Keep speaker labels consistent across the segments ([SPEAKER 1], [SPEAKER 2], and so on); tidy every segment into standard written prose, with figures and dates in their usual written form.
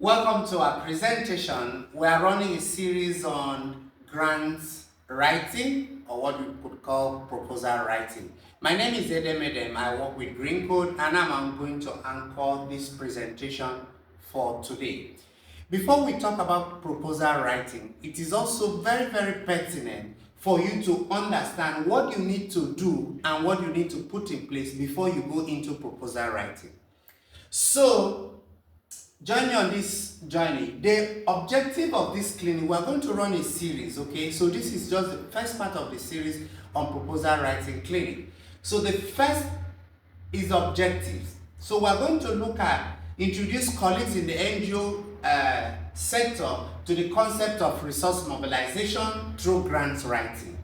[SPEAKER 1] Welcome to our presentation. We are running a series on grant writing, or what we could call proposal writing. My name is Edem. I work with GREENCODE, and I'm going to anchor this presentation for today. Before we talk about proposal writing, it is also very pertinent for you to understand what you need to do and what you need to put in place before you go into proposal writing. So, join me on this journey. The objective of this clinic, we're going to run a series, okay? So this is just the first part of the series on proposal writing clinic. So the first is objectives. So we're going to look at, introduce colleagues in the NGO sector to the concept of resource mobilization through grant writing.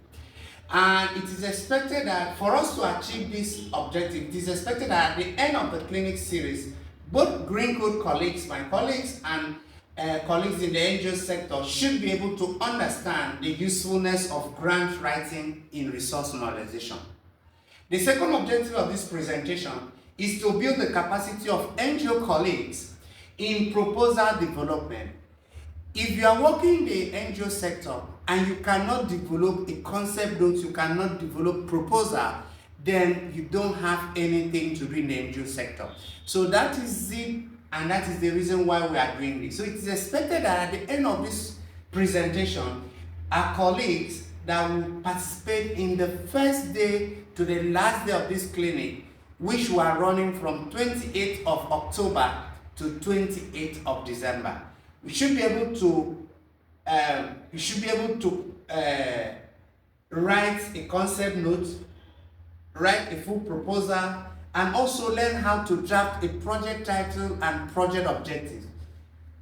[SPEAKER 1] And it is expected that for us to achieve this objective, it is expected that at the end of the clinic series, both GREENCODE colleagues, my colleagues, and colleagues in the NGO sector should be able to understand the usefulness of grant writing in resource mobilization. The second objective of this presentation is to build the capacity of NGO colleagues in proposal development. If you are working in the NGO sector and you cannot develop a concept note, you cannot develop proposal, then you don't have anything to do in the NGO sector. So that is it, and that is the reason why we are doing this. So it is expected that at the end of this presentation, our colleagues that will participate in the first day to the last day of this clinic, which we are running from 28th of October to 28th of December. We should be able to write a concept note, write a full proposal, and also learn how to draft a project title and project objectives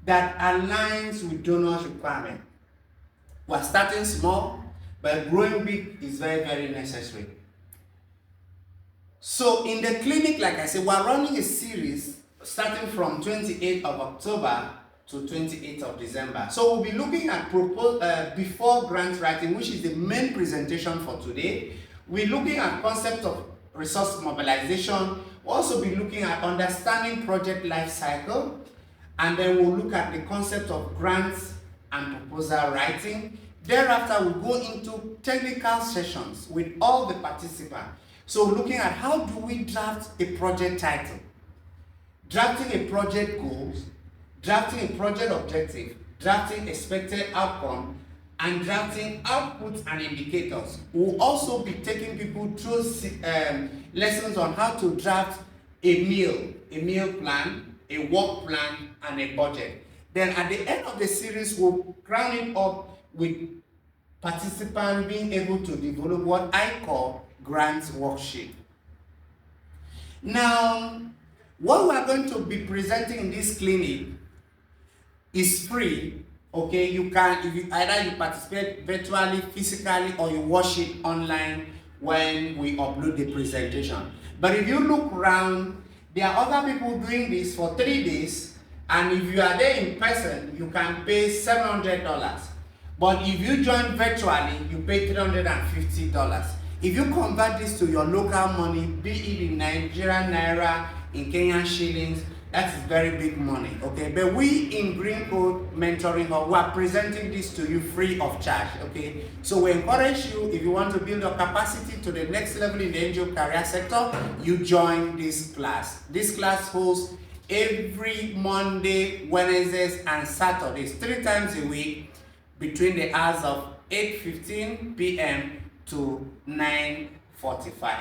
[SPEAKER 1] that aligns with donors' requirement. We're starting small, but growing big is very necessary. So in the clinic, like I said, we're running a series starting from 28th of October to 28th of December. So we'll be looking at before grant writing, which is the main presentation for today. We're looking at concept of resource mobilization. We'll also be looking at understanding project life cycle, and then we'll look at the concept of grants and proposal writing. Thereafter, we'll go into technical sessions with all the participants. So looking at how do we draft a project title, drafting a project goals, drafting a project objective, drafting expected outcome, and drafting outputs and indicators. We'll also be taking people through lessons on how to draft a meal plan, a work plan, and a budget. Then at the end of the series, we'll crown it up with participants being able to develop what I call grant worksheet. Now, what we are going to be presenting in this clinic is free. Okay, you can, if you either you participate virtually, physically, or you watch it online when we upload the presentation. But if you look around, there are other people doing this for 3 days, and if you are there in person, you can pay $700. But if you join virtually, you pay $350. If you convert this to your local money, be it in Nigerian naira, in Kenyan shillings, that is very big money, okay? But we in GREENCODE Mentoring Hub, we are presenting this to you free of charge, okay? So we encourage you, if you want to build your capacity to the next level in the NGO career sector, you join this class. This class holds every Monday, Wednesdays, and Saturdays, 3 times a week, between the hours of 8:15 p.m. to 9:45.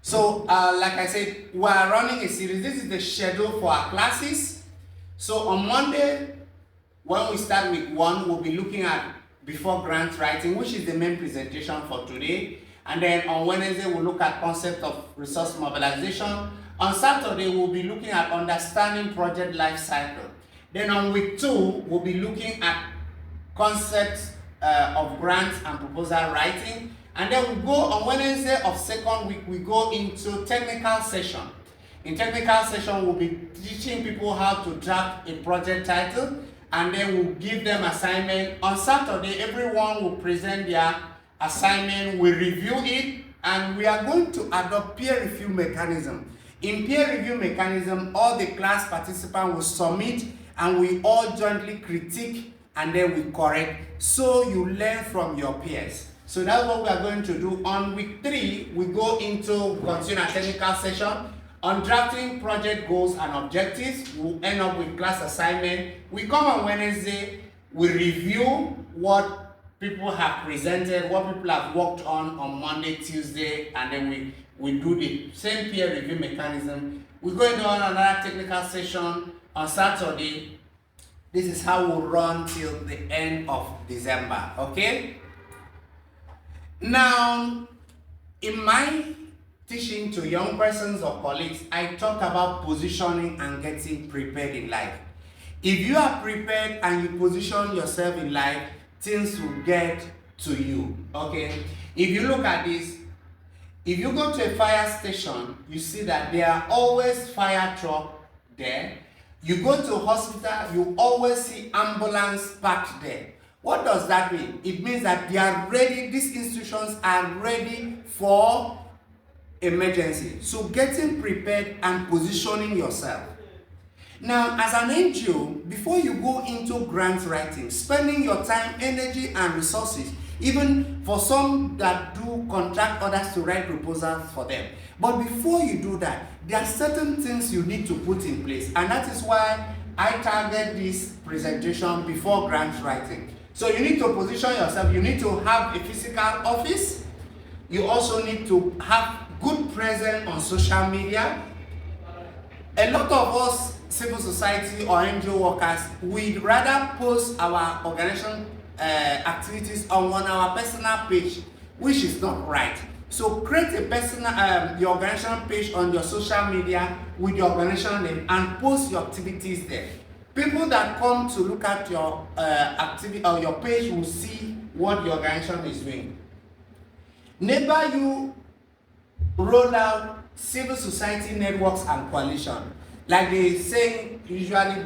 [SPEAKER 1] So, like I said, we are running a series. This is the schedule for our classes. So on Monday, when we start week 1, we'll be looking at before grant writing, which is the main presentation for today. And then on Wednesday, we'll look at concept of resource mobilization. On Saturday, we'll be looking at understanding project life cycle. Then on week 2, we'll be looking at concepts of grants and proposal writing. And then we go on Wednesday of second week, we go into technical session. In technical session, we'll be teaching people how to draft a project title, and then we'll give them assignment. On Saturday, everyone will present their assignment, we review it, and we are going to adopt peer review mechanism. In peer review mechanism, all the class participants will submit and we all jointly critique and then we correct, so you learn from your peers. So that's what we are going to do. On week 3, we go into continue our technical session on drafting project goals and objectives. We'll end up with class assignment. We come on Wednesday, we review what people have presented, what people have worked on Monday, Tuesday, and then we do the same peer review mechanism. We go into another technical session on Saturday. This is how we'll run till the end of December, okay? Now, in my teaching to young persons or colleagues, I talk about positioning and getting prepared in life. If you are prepared and you position yourself in life, things will get to you, okay? If you look at this, if you go to a fire station, you see that there are always fire truck there. You go to a hospital, you always see ambulance parked there. What does that mean? It means that they are ready, these institutions are ready for emergency. So getting prepared and positioning yourself. Now, as an NGO, before you go into grant writing, spending your time, energy, and resources, even for some that do contract others to write proposals for them. But before you do that, there are certain things you need to put in place, and that is why I target this presentation before grant writing. So you need to position yourself, you need to have a physical office, you also need to have good presence on social media. A lot of us civil society or NGO workers, we'd rather post our organization activities on our personal page, which is not right. So create a personal your organization page on your social media with your organization name and post your activities there. People that come to look at your activity or your page will see what the organization is doing. Never you roll out civil society networks and coalition. Like the saying usually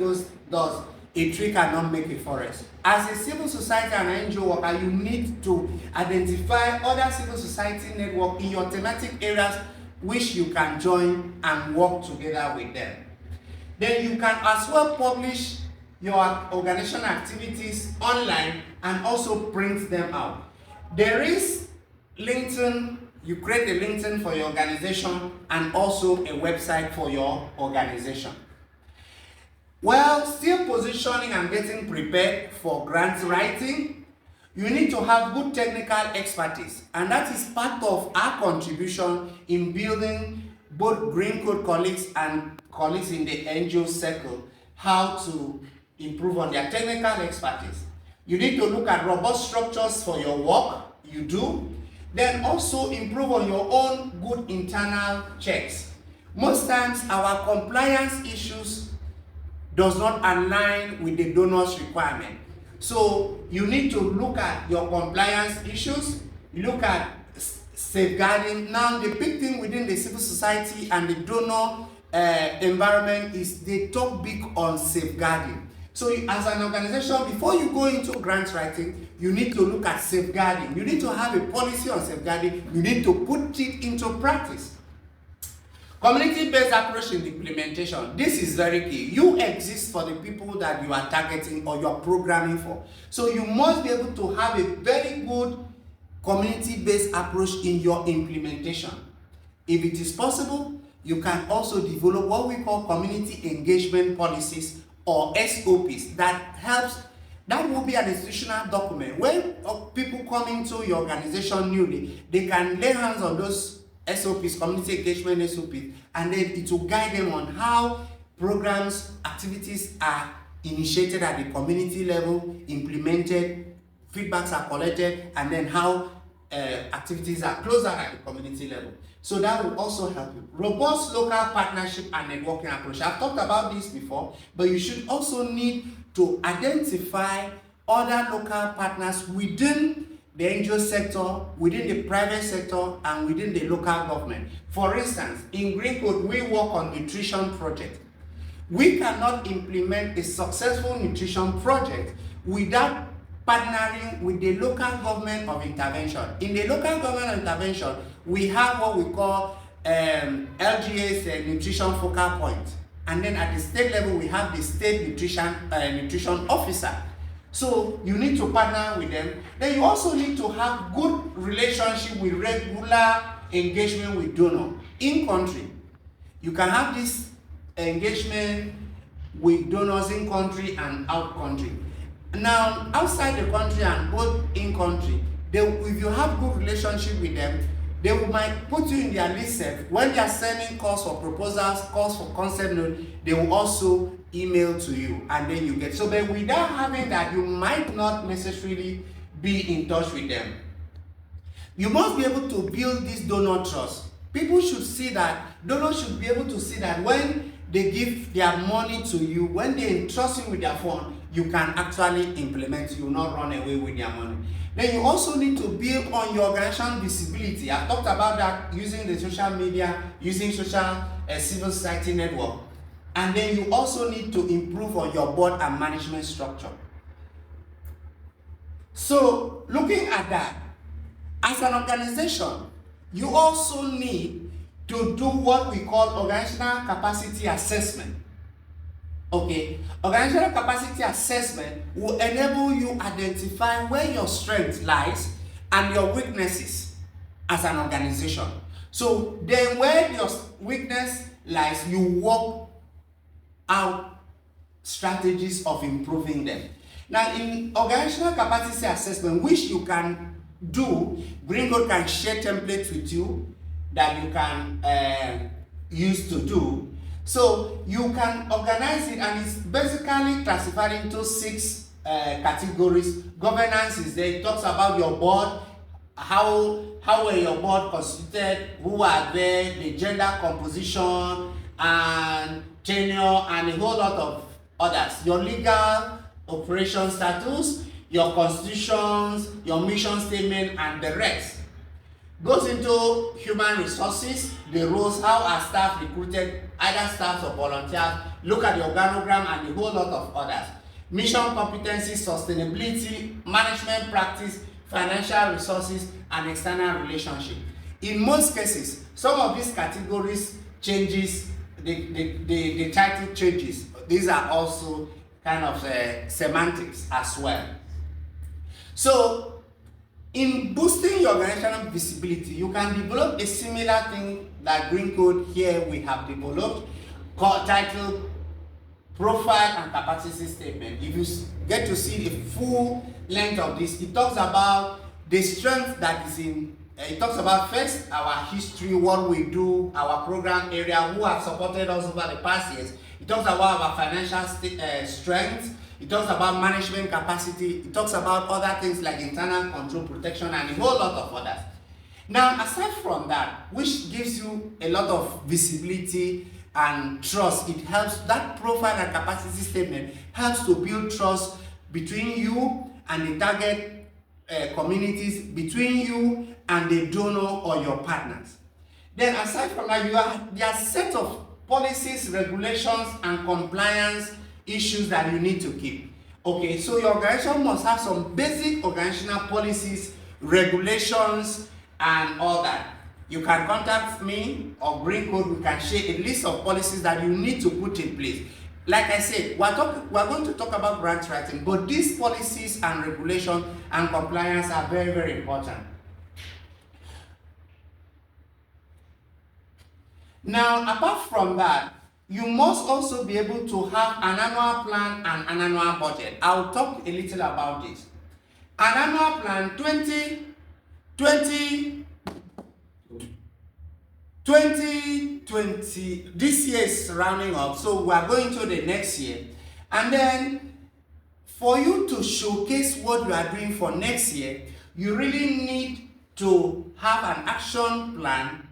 [SPEAKER 1] does, a tree cannot make a forest. As a civil society and NGO worker, you need to identify other civil society network in your thematic areas which you can join and work together with them. Then you can as well publish your organization activities online and also print them out. There is LinkedIn. You create a LinkedIn for your organization and also a website for your organization. Well, still positioning and getting prepared for grant writing, you need to have good technical expertise, and that is part of our contribution in building both GREENCODE colleagues and colleagues in the NGO circle how to improve on their technical expertise. You need to look at robust structures for your work you do. Then also improve on your own good internal checks. Most times our compliance issues does not align with the donor's requirement. So you need to look at your compliance issues, you look at safeguarding. Now the big thing within the civil society and the donor environment is they talk big on safeguarding. So as an organization, before you go into grant writing, you need to look at safeguarding. You need to have a policy on safeguarding. You need to put it into practice. Community-based approach in the implementation. This is very key. You exist for the people that you are targeting or you are programming for. So you must be able to have a very good community-based approach in your implementation. If it is possible, you can also develop what we call community engagement policies or SOPs that helps. That will be an institutional document. When people come into your organization newly, they can lay hands on those SOPs, community engagement SOPs, and then it will guide them on how programs, activities are initiated at the community level, implemented, feedbacks are collected, and then how activities are closer at the community level. So that will also help you. Robust local partnership and networking approach. I've talked about this before, but you should also need to identify other local partners within the NGO sector, within the private sector, and within the local government. For instance, in GREENCODE, we work on nutrition project. We cannot implement a successful nutrition project without partnering with the local government of intervention. In the local government of intervention, we have what we call LGA's nutrition focal point. And then at the state level, we have the state nutrition officer. So you need to partner with them. Then you also need to have good relationship with regular engagement with donor in country. You can have this engagement with donors in country and out country. Now, outside the country and both in country, if you have good relationship with them, they might put you in their list. When they are sending calls for proposals, calls for concept note, they will also email to you, and then you get. So, but without having that, you might not necessarily be in touch with them. You must be able to build this donor trust. People should see that, donors should be able to see that when they give their money to you, when they entrust you with their fund, you can actually implement, you will not run away with their money. Then you also need to build on your organization visibility. I talked about that using the social media, using social civil society network. And then you also need to improve on your board and management structure. So looking at that, as an organization, you also need to do what we call organizational capacity assessment. Okay, organizational capacity assessment will enable you identify where your strength lies and your weaknesses as an organization. So then where your weakness lies, you work out strategies of improving them. Now in organizational capacity assessment, which you can do, GREENCODE can share templates with you that you can use to do. So you can organize it, and it's basically classified into 6 categories. Governance is there. It talks about your board, how were your board constituted, who are there, the gender composition and tenure, and a whole lot of others. Your legal operation status, your constitutions, your mission statement, and the rest. Goes into human resources, the roles, how are staff recruited, either staff or volunteers. Look at the organogram and a whole lot of others. Mission competency, sustainability, management practice, financial resources, and external relationship. In most cases, some of these categories changes, the title changes. These are also kind of semantics as well. So, in boosting your organizational visibility, you can develop a similar thing that GREENCODE here we have developed, titled Profile and Capacity Statement. If you get to see the full length of this, it talks about the strength that is in, it talks about first our history, what we do, our program area, who have supported us over the past years. It talks about our financial strength. It talks about management capacity. It talks about other things like internal control, protection, and a whole lot of others. Now, aside from that, which gives you a lot of visibility and trust, it helps, that profile and capacity statement helps to build trust between you and the target communities, between you and the donor or your partners. Then, aside from that, there are a set of policies, regulations, and compliance issues that you need to keep. Okay, so your organization must have some basic organizational policies, regulations, and all that. You can contact me or GREENCODE. We can share a list of policies that you need to put in place. Like I said, we're going to talk about grant writing, but these policies and regulations and compliance are very, very important. Now, apart from that, you must also be able to have an annual plan and an annual budget. I'll talk a little about this. An annual plan 2020, this year is rounding up, so we are going to the next year. And then for you to showcase what you are doing for next year, you really need to have an action plan,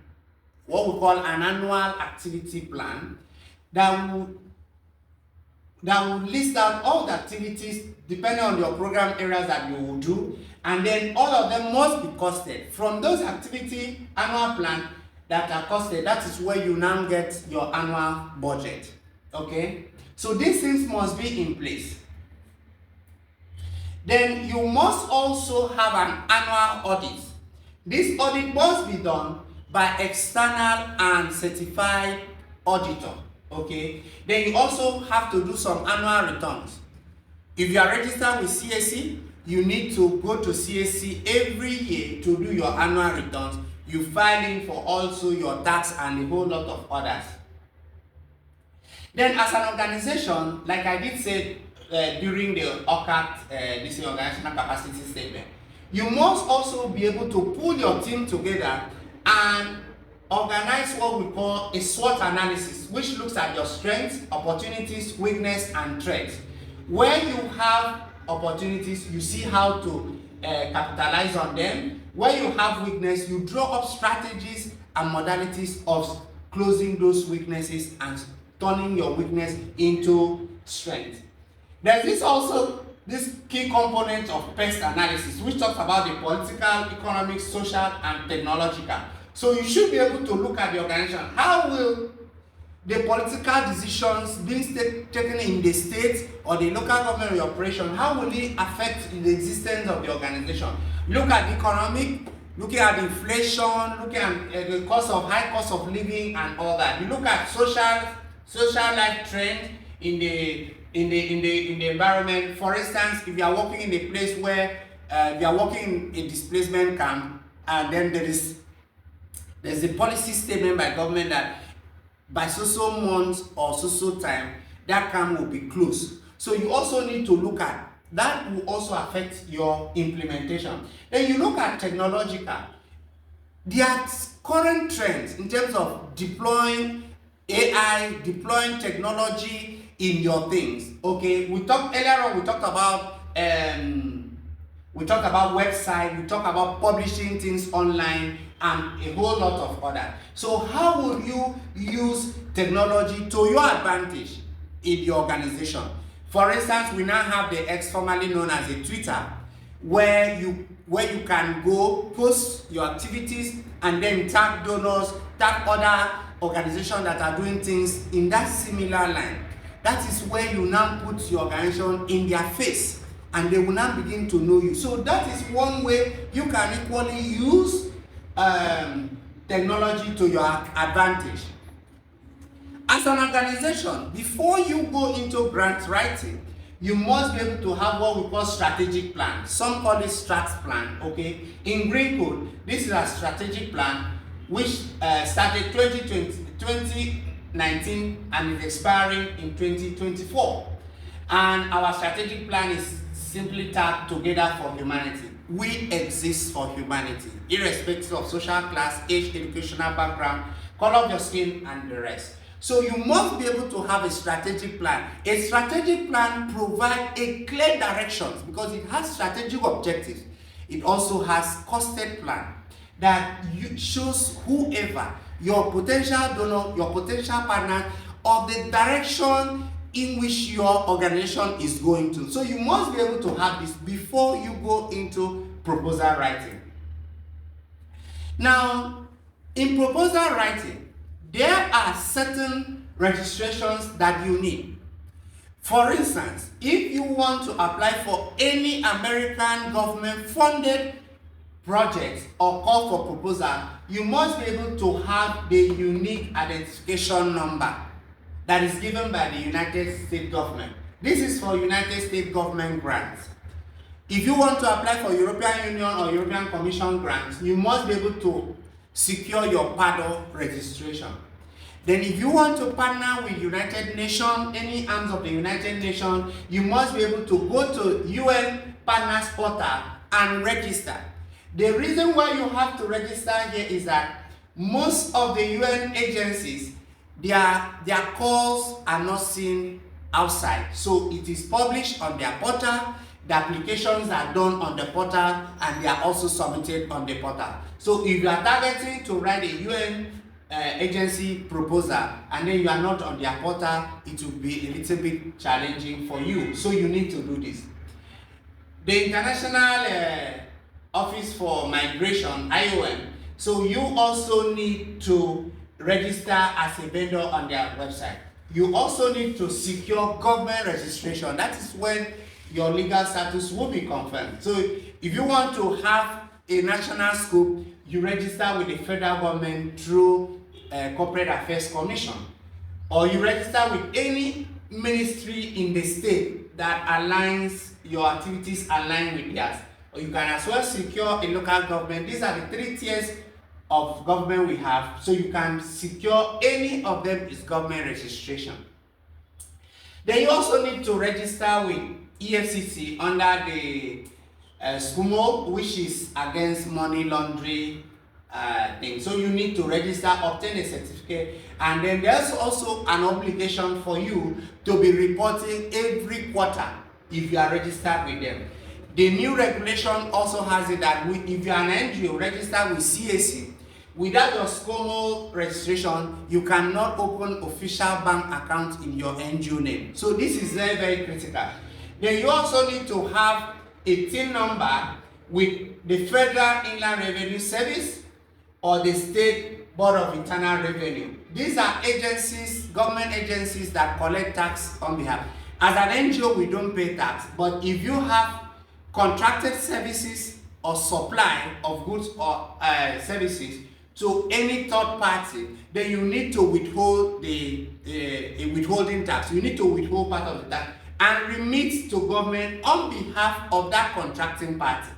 [SPEAKER 1] what we call an annual activity plan, that will list out all the activities depending on your program areas that you will do, and then all of them must be costed. From those activity annual plan that are costed, that is where you now get your annual budget. Okay, so these things must be in place. Then you must also have an annual audit. This audit must be done by external and certified auditor. Okay, then you also have to do some annual returns. If you are registered with CAC, you need to go to CAC every year to do your annual returns. You file in for also your tax and a whole lot of others. Then as an organization, like I did say during the OCAT, this organizational capacity statement, you must also be able to pull your team together and organize what we call a SWOT analysis, which looks at your strengths, opportunities, weakness, and threats. Where you have opportunities, you see how to capitalize on them. Where you have weakness, you draw up strategies and modalities of closing those weaknesses and turning your weakness into strength. There's this key component of PEST analysis, which talks about the political, economic, social, and technological. So you should be able to look at the organization. How will the political decisions being taken in the state or the local government operation, how will it affect the existence of the organization? Look at the economic, looking at inflation, looking at the high cost of living and all that. You look at social life trend in the environment. For instance, if you are working in a place where you are working in a displacement camp, and then there's a policy statement by government that by so months or so time, that camp will be closed. So you also need to look at that. Will also affect your implementation. Then you look at technological. There are current trends in terms of deploying AI, deploying technology in your things. Okay, we talked about website, we talked about publishing things online, and a whole lot of other. So how will you use technology to your advantage in your organization? For instance, we now have the X, formerly known as a Twitter, where you can go post your activities and then tag donors, tag other organizations that are doing things in that similar line. That is where you now put your organization in their face and they will now begin to know you. So that is one way you can equally use technology to your advantage. As an organization, before you go into grant writing, you must be able to have what we call strategic plan. Some call it strat plan. Okay, in GREENCODE, this is a strategic plan which started 2019 and is expiring in 2024. And our strategic plan is simply tagged Together for Humanity. We exist for humanity, irrespective of social class, age, educational background, color of your skin, and the rest. So you must be able to have a strategic plan. A strategic plan provides a clear direction because it has strategic objectives. It also has costed plan that shows whoever, your potential donor, your potential partner, of the direction in which your organization is going to. So you must be able to have this before you go into proposal writing. Now, in proposal writing, there are certain registrations that you need. For instance, if you want to apply for any American government funded project or call for proposal, you must be able to have the unique identification number that is given by the United States government. This is for United States government grants. If you want to apply for European Union or European Commission grants, you must be able to secure your PADO registration. Then if you want to partner with United Nations, any arms of the United Nations, you must be able to go to UN Partners Portal and register. The reason why you have to register here is that most of the UN agencies, their calls are not seen outside. So it is published on their portal, the applications are done on the portal, and they are also submitted on the portal. So if you are targeting to write a UN agency proposal and then you are not on their portal, it will be a little bit challenging for you. So you need to do this. The International Office for Migration, IOM, so you also need to register as a vendor on their website. You also need to secure government registration. That is when your legal status will be confirmed. So if you want to have a national scope, you register with the federal government through Corporate Affairs Commission, or you register with any ministry in the state that aligns your activities align with theirs, or you can as well secure a local government. These are the 3 tiers of government we have, so you can secure any of them is government registration. Then you also need to register with EFCC under the SCUMO, which is against money laundering thing. So you need to register, obtain a certificate, and then there's also an obligation for you to be reporting every quarter if you are registered with them. The new regulation also has it that if you are an NGO registered with CAC, without your SCUMO registration, you cannot open official bank account in your NGO name. So this is very, very critical. Then you also need to have a TIN number with the Federal Inland Revenue Service or the State Board of Internal Revenue. These are agencies, government agencies that collect tax on behalf. As an NGO, we don't pay tax, but if you have contracted services or supply of goods or services to any third party, then you need to withhold the withholding tax. You need to withhold part of the tax and remit to government on behalf of that contracting party.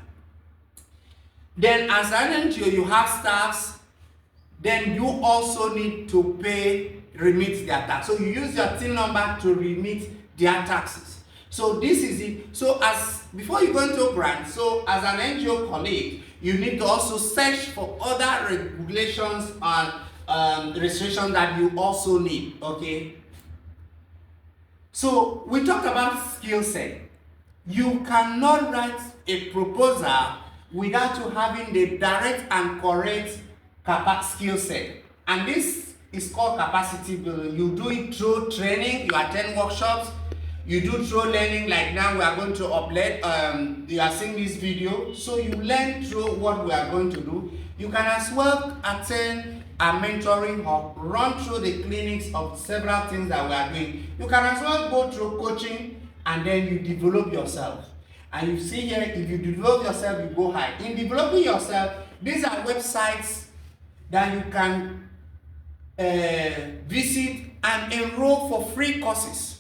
[SPEAKER 1] Then as an NGO, you have staffs, then you also need to remit their tax. So you use your TIN number to remit their taxes. So this is it. So before you go into grant, so as an NGO colleague, you need to also search for other regulations and restrictions that you also need, okay? So we talked about skill set. You cannot write a proposal without you having the direct and correct skill set. And this is called capacity building. You do it through training, you attend workshops, you do through learning. Like now we are going to upload, you are seeing this video, so you learn through what we are going to do. You can as well attend a mentoring hub, run through the clinics of several things that we are doing. You can as well go through coaching, and then you develop yourself. And you see here, if you develop yourself, you go high. In developing yourself, these are websites that you can visit and enroll for free courses.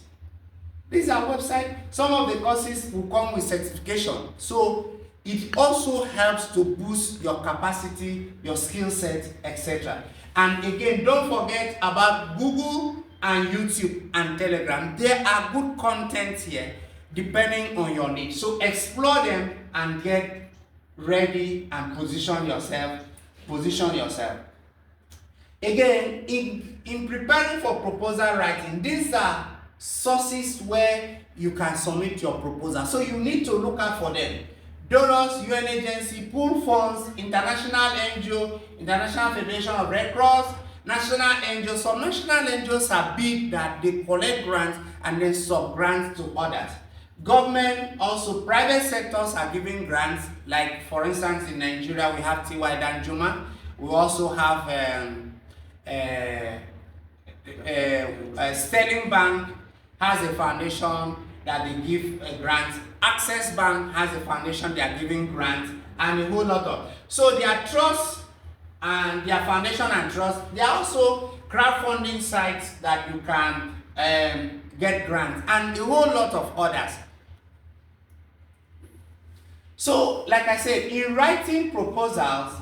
[SPEAKER 1] These are websites. Some of the courses will come with certification. So it also helps to boost your capacity, your skill set, etc. And again, don't forget about Google and YouTube and Telegram. There are good content here depending on your needs. So explore them and get ready and position yourself. Again, in preparing for proposal writing, these are sources where you can submit your proposal. So you need to look out for them. Donors, UN agency, pool funds, international NGO, International Federation of Red Cross, national NGOs. Some national NGOs are big that they collect grants and then sub-grants to others. Government, also private sectors are giving grants. Like for instance, in Nigeria, we have T.Y. Danjuma. We also have Sterling Bank has a foundation that they give grants. Access Bank has a foundation, they are giving grants, and a whole lot of. So their trust and their foundation and trust, they are also crowdfunding sites that you can get grants, and a whole lot of others. So, like I said, in writing proposals,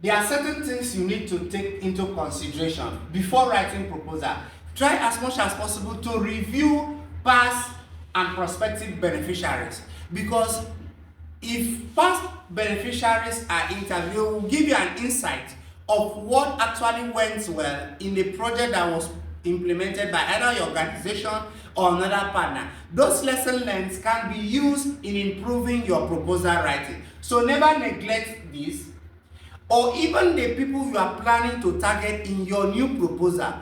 [SPEAKER 1] there are certain things you need to take into consideration before writing proposal. Try as much as possible to review past and prospective beneficiaries, because if past beneficiaries are interviewed, it will give you an insight of what actually went well in the project that was implemented by either your organization or another partner. Those lessons learned can be used in improving your proposal writing. So never neglect this, or even the people you are planning to target in your new proposal.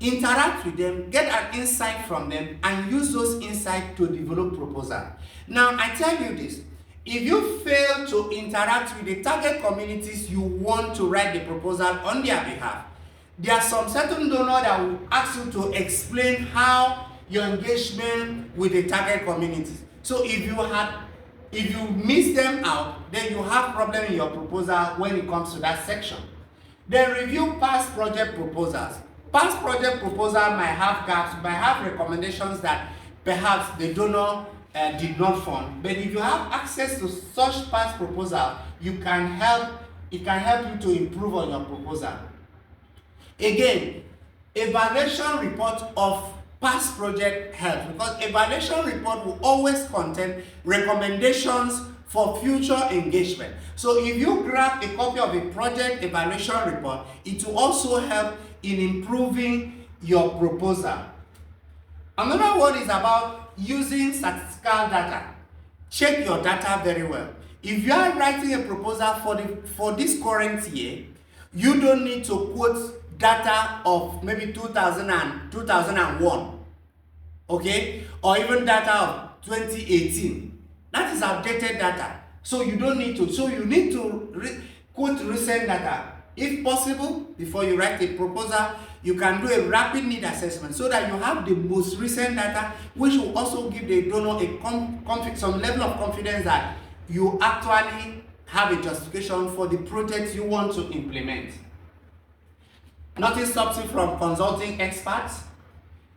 [SPEAKER 1] Interact with them, get an insight from them, and use those insights to develop proposal. Now, I tell you this, if you fail to interact with the target communities you want to write the proposal on their behalf, there are some certain donors that will ask you to explain how your engagement with the target communities. So if you had If you miss them out, then you have problem in your proposal when it comes to that section. Then review past project proposals. Past project proposal might have gaps, might have recommendations that perhaps the donor did not fund. But if you have access to such past proposal, it can help you to improve on your proposal. Again, evaluation report of past project help, because evaluation report will always contain recommendations for future engagement. So if you grab a copy of a project evaluation report, it will also help in improving your proposal. Another one is about using statistical data. Check your data very well. If you are writing a proposal for this current year, you don't need to quote data of maybe 2001, okay, or even data of 2018. That is outdated data, so you don't need to. So you need to quote recent data. If possible, before you write a proposal, you can do a rapid need assessment so that you have the most recent data, which will also give the donor some level of confidence that you actually have a justification for the project you want to implement. Nothing stops you from consulting experts.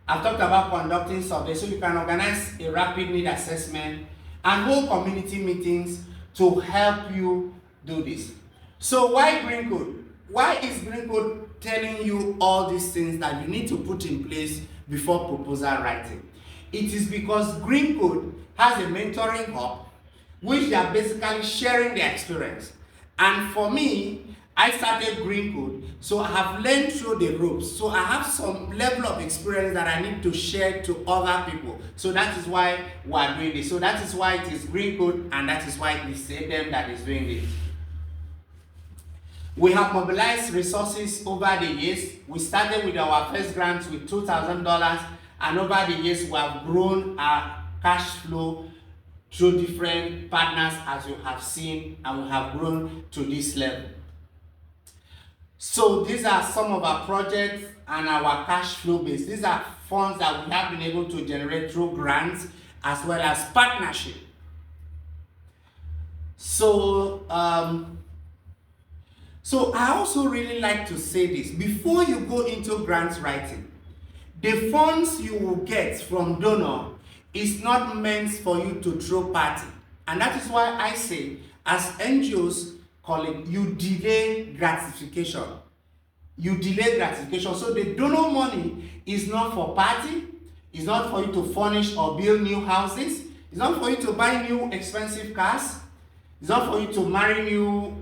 [SPEAKER 1] I've talked about conducting surveys, so you can organize a rapid need assessment and hold community meetings to help you do this. So why GREENCODE? Why is GREENCODE telling you all these things that you need to put in place before proposal writing? It is because GREENCODE has a mentoring hub, which they are basically sharing their experience. And for me, I started GREENCODE, so I have learned through the ropes. So I have some level of experience that I need to share to other people. So that is why we are doing this. So that is why it is GREENCODE, and that is why it is them that is doing this. We have mobilized resources over the years. We started with our first grant with $2,000, and over the years we have grown our cash flow through different partners, as you have seen, and we have grown to this level. So these are some of our projects and our cash flow base. These are funds that we have been able to generate through grants as well as partnership. So I also really like to say this. Before you go into grant writing, the funds you will get from donor is not meant for you to throw party. And that is why I say, as NGOs, you delay gratification. You delay gratification. So the donor money is not for party. It's not for you to furnish or build new houses. It's not for you to buy new expensive cars. It's not for you to marry new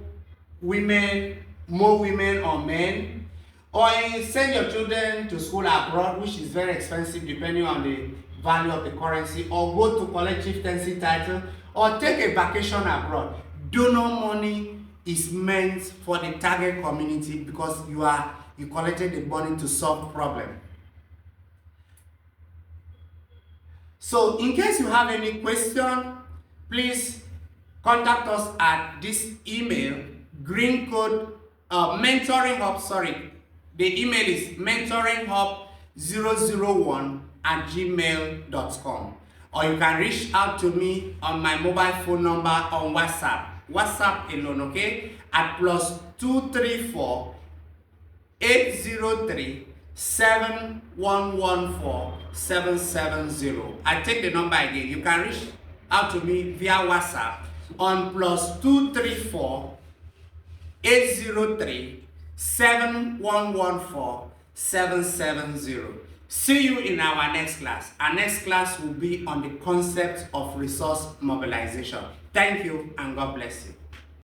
[SPEAKER 1] women, more women or men, or send your children to school abroad, which is very expensive depending on the value of the currency, or go to collect chieftaincy title, or take a vacation abroad. Donor money is meant for the target community because you collected the money to solve problem. So in case you have any question, please contact us at this email, GREENCODE mentoring hub. The email is mentoringhub001@gmail.com, or you can reach out to me on my mobile phone number on WhatsApp alone, okay, at +234 803 7114 770. I take the number again. You can reach out to me via WhatsApp on +234 803 7114 770. See you in our next class. Our next class will be on the concept of resource mobilization. Thank you and God bless you.